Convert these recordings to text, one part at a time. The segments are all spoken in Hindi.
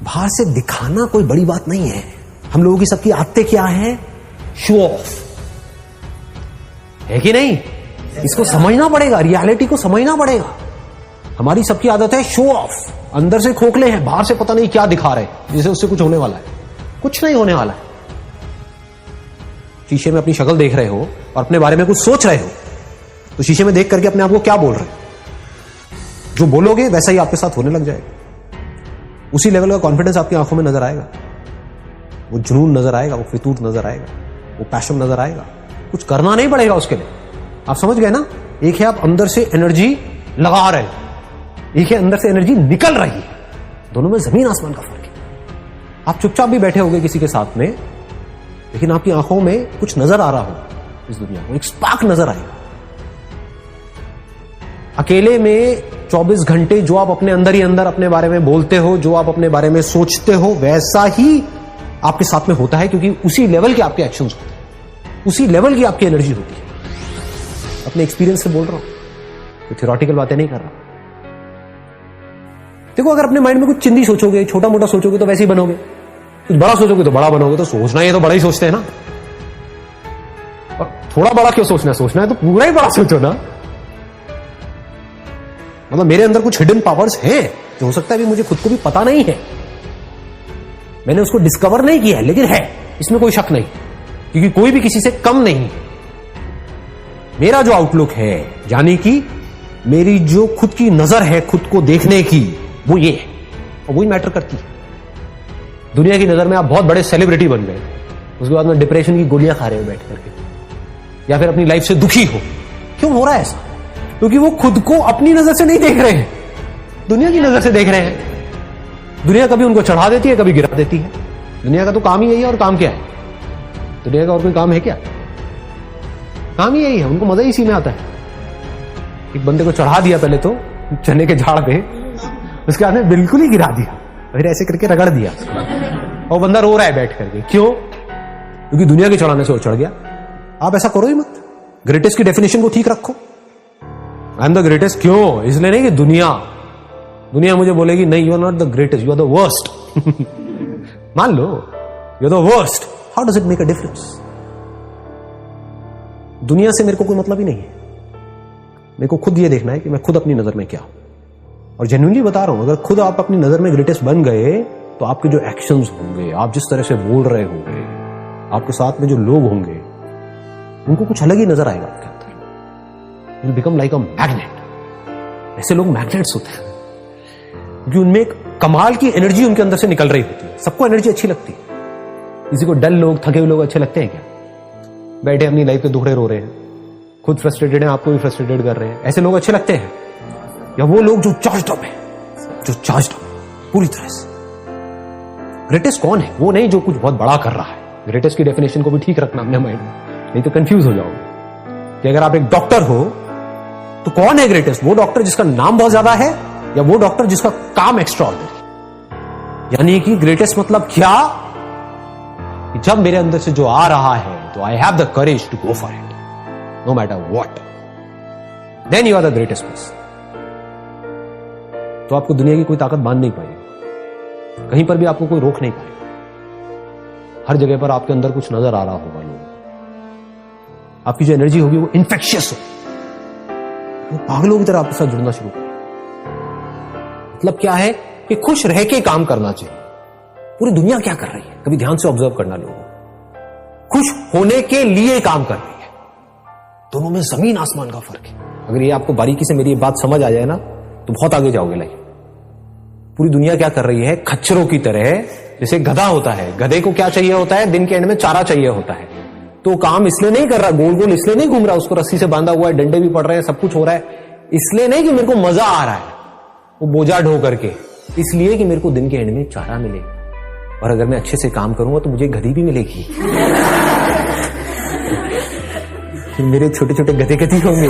बाहर से दिखाना कोई बड़ी बात नहीं है। हम लोगों की सबकी आदतें क्या है? शो ऑफ, है कि नहीं? इसको समझना पड़ेगा, रियलिटी को समझना पड़ेगा। हमारी सबकी आदत है शो ऑफ, अंदर से खोखले हैं, बाहर से पता नहीं क्या दिखा रहे हैं, जैसे उससे कुछ होने वाला है। कुछ नहीं होने वाला है। शीशे में अपनी शक्ल देख रहे हो और अपने बारे में कुछ सोच रहे हो, तो शीशे में देख करके अपने आप को क्या बोल रहे हो? जो बोलोगे वैसा ही आपके साथ होने लग जाएगा। उसी लेवल का कॉन्फिडेंस आपकी आंखों में नजर आएगा, वो जुनून नजर आएगा, वो फितूर नजर आएगा, वो पैशन नजर आएगा। कुछ करना नहीं पड़ेगा उसके लिए। आप समझ गए ना? एक है आप अंदर से एनर्जी लगा रहे हो, एक है अंदर से एनर्जी निकल रही है। दोनों में जमीन आसमान का फर्क है। आप चुपचाप भी बैठे होंगे किसी के साथ में, लेकिन आपकी आंखों में कुछ नजर आ रहा हो, इस दुनिया को एक स्पार्क नजर आएगा। अकेले में 24 घंटे जो आप अपने अंदर ही अंदर अपने बारे में बोलते हो, जो आप अपने बारे में सोचते हो, वैसा ही आपके साथ में होता है, क्योंकि उसी लेवल के आपके एक्शंस होते हैं, उसी लेवल की आपकी एनर्जी होती है। अपने एक्सपीरियंस से बोल रहा हूं, तो थ्योरेटिकल बातें नहीं कर रहा। देखो, अगर अपने माइंड में कुछ चिंदी सोचोगे, छोटा मोटा सोचोगे तो वैसे ही बनोगे, कुछ बड़ा सोचोगे तो बड़ा बनोगे। तो सोचना है तो बड़ा ही सोचते हैं ना, और थोड़ा बड़ा क्यों सोचना है? सोचना है तो पूरा ही बड़ा सोचो ना। मतलब मेरे अंदर कुछ हिडन पावर्स हैं, जो हो सकता है अभी मुझे खुद को भी पता नहीं है, मैंने उसको डिस्कवर नहीं किया है, लेकिन है, इसमें कोई शक नहीं, क्योंकि कोई भी किसी से कम नहीं। मेरा जो आउटलुक है, यानी कि मेरी जो खुद की नजर है खुद को देखने की, वो ये है, और वही मैटर करती है। दुनिया की नजर में आप बहुत बड़े सेलिब्रिटी बन गए, उसके बाद में डिप्रेशन की गोलियां खा रहे हो बैठ करके, या फिर अपनी लाइफ से दुखी हो। क्यों हो रहा है ऐसा? क्योंकि वो खुद को अपनी नजर से नहीं देख रहे हैं, दुनिया की नजर से देख रहे हैं। दुनिया कभी उनको चढ़ा देती है, कभी गिरा देती है। दुनिया का तो काम ही यही है। और काम क्या है? दुनिया का और कोई काम है क्या? काम ही यही है, उनको मजा ही इसी में आता है। एक बंदे को चढ़ा दिया पहले तो चने के झाड़ पे, उसके बाद में बिल्कुल ही गिरा दिया, फिर ऐसे करके रगड़ दिया, और बंदा रो रहा है बैठ करके। क्यों? क्योंकि दुनिया के चढ़ाने से वो चढ़ गया। आप ऐसा करो ही मत। ग्रेटेस्ट की डेफिनेशन को ठीक रखो। I am the greatest. क्यों? इसलिए नहीं कि दुनिया मुझे बोलेगी नहीं, you are not the greatest, you are the worst. मान लो you are the worst, how does it make a difference? दुनिया से मेरे को कोई मतलब ही नहीं है। मेरे को खुद ये देखना है कि मैं खुद अपनी नजर में क्या हूं। और जेन्युइनली बता रहा हूं, अगर खुद आप अपनी नजर में ग्रेटेस्ट बन गए, तो आपके जो एक्शंस होंगे, आप जिस तरह से बोल रहे होंगे, आपके साथ में जो लोग होंगे, उनको कुछ अलग ही नजर आएगा आपके अंदर। You become like a magnet. ऐसे लोग मैग्नेट्स होते हैं, क्योंकि उनमें एक कमाल की एनर्जी उनके अंदर से निकल रही होती है। सबको एनर्जी अच्छी लगती है। किसी को डल लोग, थके हुए लोग अच्छे लगते हैं क्या? बैठे अपनी लाइफ पे दुखड़े रो रहे हैं, खुद फ्रस्ट्रेटेड हैं, आपको भी फ्रस्ट्रेटेड कर रहे हैं, ऐसे लोग अच्छे लगते हैं? या वो लोग जो चार्ज्ड अप है, जो चार्ज्ड अप है पूरी तरह से? ग्रेटेस्ट कौन है? वो नहीं जो कुछ बहुत बड़ा कर रहा है। ग्रेटेस्ट की डेफिनेशन को भी ठीक रखना अपने माइंड में, नहीं तो कंफ्यूज हो जाओगे। कि अगर आप एक डॉक्टर हो तो कौन है ग्रेटेस्ट? वो डॉक्टर जिसका नाम बहुत ज्यादा है, या वो डॉक्टर जिसका काम एक्स्ट्राऑर्डिनरी? यानी कि ग्रेटेस्ट मतलब क्या? कि जब मेरे अंदर से जो आ रहा है, तो I have the courage to go for it, no matter what, then you are the greatest person. तो आपको दुनिया की कोई ताकत बांध नहीं पाएगी, कहीं पर भी आपको कोई रोक नहीं पाएगा। हर जगह पर आपके अंदर कुछ नजर आ रहा होगा। लोग, आपकी जो एनर्जी होगी वो इन्फेक्शियस हो, वो पागलों की तरह आपके साथ जुड़ना शुरू करें। मतलब क्या है? कि खुश रह के काम करना चाहिए। पूरी दुनिया क्या कर रही है, कभी ध्यान से ऑब्जर्व करना। लोग खुश होने के लिए काम कर रही है। दोनों में जमीन आसमान का फर्क है। अगर ये आपको बारीकी से मेरी बात समझ आ जाए ना, तो बहुत आगे जाओगे लाइफ। पूरी दुनिया क्या कर रही है? खच्चरों की तरह, जैसे गधा होता है, गधे को क्या चाहिए होता है? दिन के एंड में चारा चाहिए होता है। तो काम इसलिए नहीं कर रहा, गोल गोल इसलिए नहीं घूम रहा, उसको रस्सी से बांधा हुआ है, डंडे भी पड़ रहे हैं, सब कुछ हो रहा है, इसलिए नहीं कि मेरे को मजा आ रहा है वो बोझा ढो करके, इसलिए कि मेरे को दिन के एंड में चारा मिले, और अगर मैं अच्छे से काम करूंगा तो मुझे गधी भी मिलेगी। फिर मेरे छोटे छोटे गधे गधी होंगे,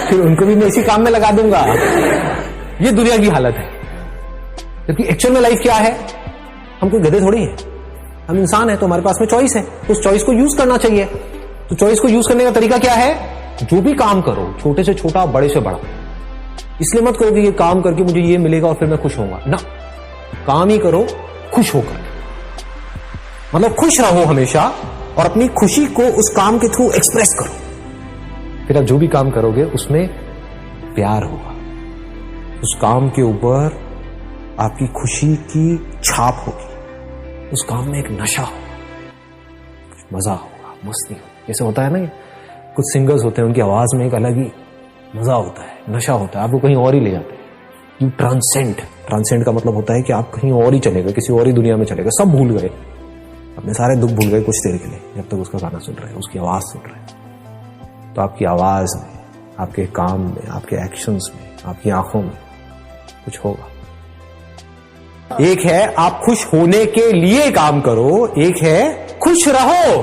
फिर उनको भी मैं इसी काम में लगा दूंगा। ये दुनिया की हालत है। जबकि एक्चुअल में लाइफ क्या है? हम कोई गधे थोड़ी है, हम इंसान है। तो हमारे पास में चॉइस है, उस चॉइस को यूज करना चाहिए। तो चॉइस को यूज करने का तरीका क्या है? जो भी काम करो, छोटे से छोटा, बड़े से बड़ा, इसलिए मत करो कि ये काम करके मुझे ये मिलेगा और फिर मैं खुश होऊंगा ना। काम ही करो खुश होकर, मतलब खुश रहो हमेशा और अपनी खुशी को उस काम के थ्रू एक्सप्रेस करो। फिर आप जो भी काम करोगे उसमें प्यार होगा, उस काम के ऊपर आपकी खुशी की छाप होगी, उस काम में एक नशा होगा, कुछ मजा होगा, मस्ती होगी। जैसे होता है ना, कुछ सिंगर्स होते हैं उनकी आवाज में एक अलग ही मजा होता है, नशा होता है, आपको कहीं और ही ले जाते हैं। यू ट्रांसेंड का मतलब होता है कि आप कहीं और ही चले गए, किसी और ही दुनिया में चले गए, सब भूल गए, अपने सारे दुख भूल गए कुछ देर के लिए, जब तक उसका गाना सुन रहे हैं, उसकी आवाज सुन रहे हैं। तो आपकी आवाज में, आपके काम में, आपके एक्शंस में, आपकी आंखों में कुछ होगा। एक है आप खुश होने के लिए काम करो, एक है खुश रहो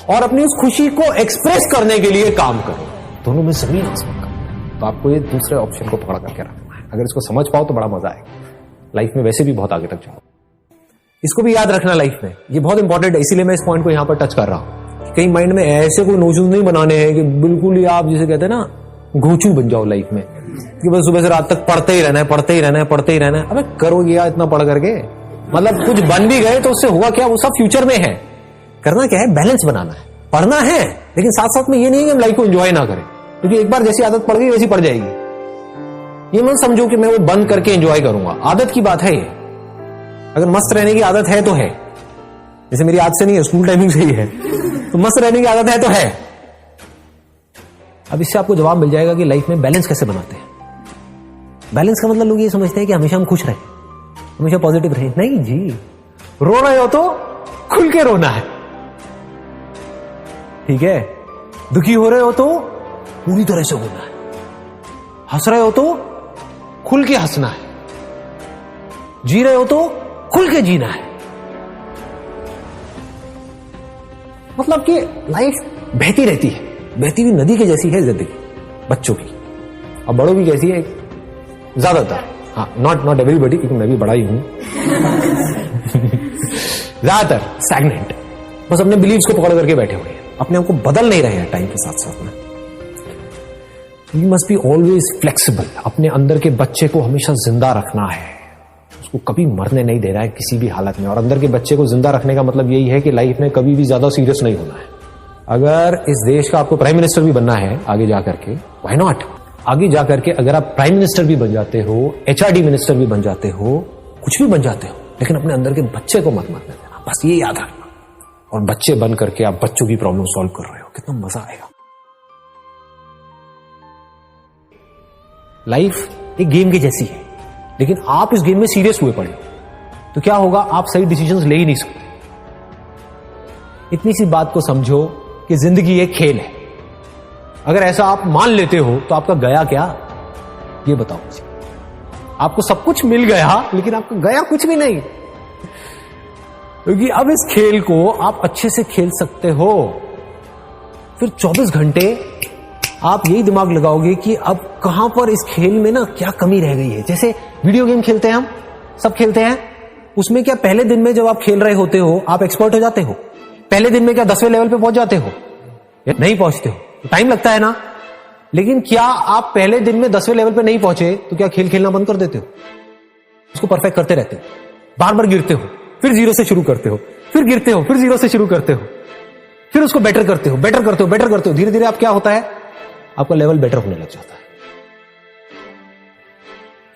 और अपनी उस खुशी को एक्सप्रेस करने के लिए काम करो। दोनों में जमीन आसमान का अंतर है। तो आपको ये दूसरे ऑप्शन को पकड़ करके रखना है। अगर इसको समझ पाओ तो बड़ा मजा आएगा, लाइफ में वैसे भी बहुत आगे तक जाओ। इसको भी याद रखना लाइफ में, ये बहुत इंपॉर्टेंट है, इसीलिए मैं इस पॉइंट को यहां पर टच कर रहा हूं। कहीं माइंड में ऐसे कोई नोशन नहीं बनाने हैं कि बिल्कुल ही आप जिसे कहते हैं ना घोचू बन जाओ लाइफ में, कि बस सुबह से रात तक पढ़ते ही रहना है, पढ़ते ही रहना है, पढ़ते ही रहना है। अबे करोगे यार इतना पढ़ करके, मतलब कुछ बन भी गए तो उससे हुआ क्या, वो सब फ्यूचर में है। करना क्या है, बैलेंस बनाना है, पढ़ना है, लेकिन साथ साथ में ये नहीं कि हम लाइफ को एंजॉय ना करें, क्योंकि एक बार जैसी आदत पड़ गई वैसी पड़ जाएगी। ये मत समझो कि मैं वो बंद करके एंजॉय करूंगा, आदत की बात है ये। अगर मस्त रहने की आदत है तो है, जैसे मेरी आदत से नहीं है, स्कूल टाइमिंग से ही है, तो मस्त रहने की आदत है तो है। अब इससे आपको जवाब मिल जाएगा कि लाइफ में बैलेंस कैसे बनाते हैं। बैलेंस का मतलब लोग ये समझते हैं कि हमेशा हम खुश रहें, हमेशा पॉजिटिव रहें। नहीं जी, रो रहे हो तो खुल के रोना है, ठीक है। दुखी हो रहे हो तो पूरी तरह से होना है, हंस रहे हो तो खुल के हंसना है, जी रहे हो तो खुल के जीना है। मतलब कि लाइफ बहती रहती है, बहती हुई नदी के जैसी है जिंदगी बच्चों की, और बड़ों की कैसी है ज्यादातर, हाँ नॉट एवरीबॉडी, क्योंकि मैं भी बड़ा ही हूं ज्यादातर स्टैग्नेंट, बस अपने बिलीव्स को पकड़ करके बैठे हुए हैं, अपने आप को बदल नहीं रहे हैं टाइम के साथ साथ में। You must be always flexible, अपने अंदर के बच्चे को हमेशा जिंदा रखना है, उसको कभी मरने नहीं दे रहा है किसी भी हालत में। और अंदर के बच्चे को जिंदा रखने का मतलब यही है कि लाइफ में कभी भी ज्यादा सीरियस नहीं होना है। अगर इस देश का आपको प्राइम मिनिस्टर भी बनना है आगे जाकर के, व्हाई नॉट, आगे जाकर के अगर आप प्राइम मिनिस्टर भी बन जाते हो, एचआरडी मिनिस्टर भी बन जाते हो, कुछ भी बन जाते हो, लेकिन अपने अंदर के बच्चे को मत मरने देना, बस ये याद रखना। और बच्चे बन करके आप बच्चों की प्रॉब्लम सॉल्व कर रहे हो, कितना मजा आएगा। लाइफ एक गेम की जैसी है, लेकिन आप इस गेम में सीरियस हुए पड़े तो क्या होगा, आप सही डिसीजंस ले ही नहीं सकते। इतनी सी बात को समझो कि जिंदगी एक खेल है। अगर ऐसा आप मान लेते हो तो आपका गया क्या, ये बताओ मुझे। आपको सब कुछ मिल गया लेकिन आपका गया कुछ भी नहीं, क्योंकि अब इस खेल को आप अच्छे से खेल सकते हो। फिर 24 घंटे आप यही दिमाग लगाओगे कि अब कहां पर इस खेल में ना क्या कमी रह गई है। जैसे वीडियो गेम खेलते हैं, हम सब खेलते हैं, उसमें क्या पहले दिन में जब आप खेल रहे होते हो आप एक्सपर्ट हो जाते हो? पहले दिन में क्या 10वें लेवल पे पहुंच जाते हो? नहीं पहुंचते हो, टाइम लगता है ना। लेकिन क्या आप पहले दिन में 10वें लेवल पे नहीं पहुंचे तो क्या खेल खेलना बंद कर देते हो? उसको परफेक्ट करते रहते हो, बार बार गिरते हो, फिर जीरो से शुरू करते हो, फिर गिरते हो, फिर जीरो से शुरू करते हो, फिर उसको बेटर करते हो, बेटर करते हो, बेटर करते हो। धीरे धीरे आप क्या होता है, आपका लेवल बेटर होने लग जाता है।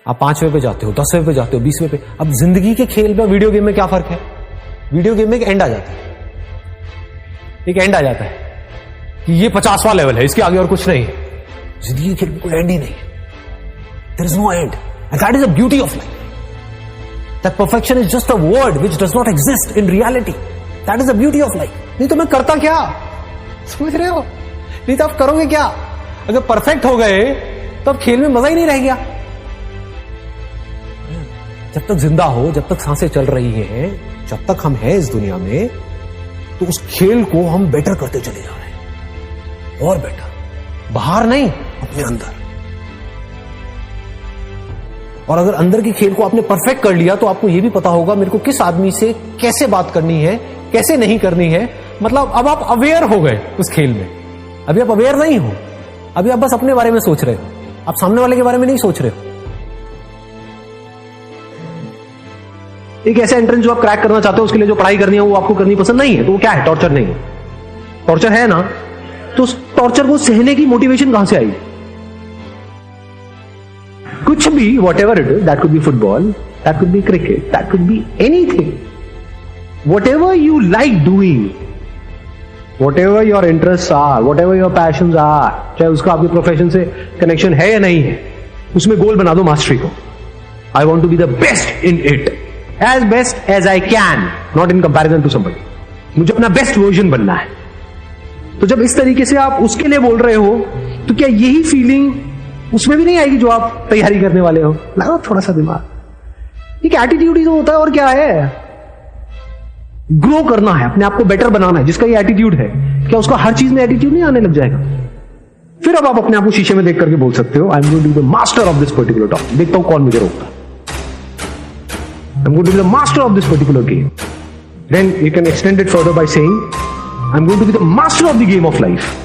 आप 5वें पे जाते हो, 10वें पे जाते हो, 20वें पे। अब जिंदगी के खेल में वीडियो गेम में क्या फर्क है? वीडियो गेम में एक एंड आ जाता है, एक एंड आ जाता है कि ये 50वां लेवल है, इसके आगे और कुछ नहीं है। जिंदगी के खेल में कोई एंड ही नहीं है, there is no end, and that is the beauty of life. That perfection is just a word which does not exist in reality. That is the beauty of life. नहीं तो मैं करता क्या, समझ रहे हो? नहीं तो आप करोगे क्या? अगर परफेक्ट हो गए तो अब खेल में मजा ही नहीं रह गया। जब तक जिंदा हो, जब तक सांसें चल रही हैं, जब तक हम हैं इस दुनिया में, तो उस खेल को हम बेटर करते चले जा रहे हैं, और बेटर, बाहर नहीं, अपने अंदर। और अगर अंदर के खेल को आपने परफेक्ट कर लिया तो आपको यह भी पता होगा मेरे को किस आदमी से कैसे बात करनी है, कैसे नहीं करनी है। मतलब अब आप अवेयर हो गए उस खेल में। अभी आप अवेयर नहीं हो, अभी आप बस अपने बारे में सोच रहे हो, आप सामने वाले के बारे में नहीं सोच रहे हो। एक ऐसा एंट्रेंस जो आप क्रैक करना चाहते हो, उसके लिए जो पढ़ाई करनी है वो आपको करनी पसंद नहीं है, तो वो क्या है? टॉर्चर नहीं है। टॉर्चर है ना, तो उस टॉर्चर को सहने की मोटिवेशन कहां से आई? कुछ भी, whatever it is, that could be football, that could be cricket, that could be anything, whatever you like doing, whatever your interest are, whatever your passion are, चाहे उसका आपके प्रोफेशन से कनेक्शन है या नहीं है, उसमें गोल बना दो मास्टरी को। I want to be the best in it, as best as I can, not in comparison to somebody. मुझे अपना बेस्ट वर्जन बनना है। तो जब इस तरीके से आप उसके लिए बोल रहे हो, तो क्या यही फीलिंग उसमें भी नहीं आएगी जो आप तैयारी करने वाले हो? लगाओ थोड़ा सा दिमाग। एक एटीट्यूड ही तो होता है, और क्या है? ग्रो करना है, अपने आप को बेटर बनाना है। जिसका ये एटीट्यूड है, क्या उसका हर चीज में एटीट्यूड नहीं आने लग जाएगा? फिर अब आप अपने आप को शीशे में देख करके बोल सकते हो, I am going to be the master of this particular topic. देखता हूं कौन मुझे रोकता है। I am going to be the master of this particular game. Then you can extend it further by saying, I am going to be the master of the game of life.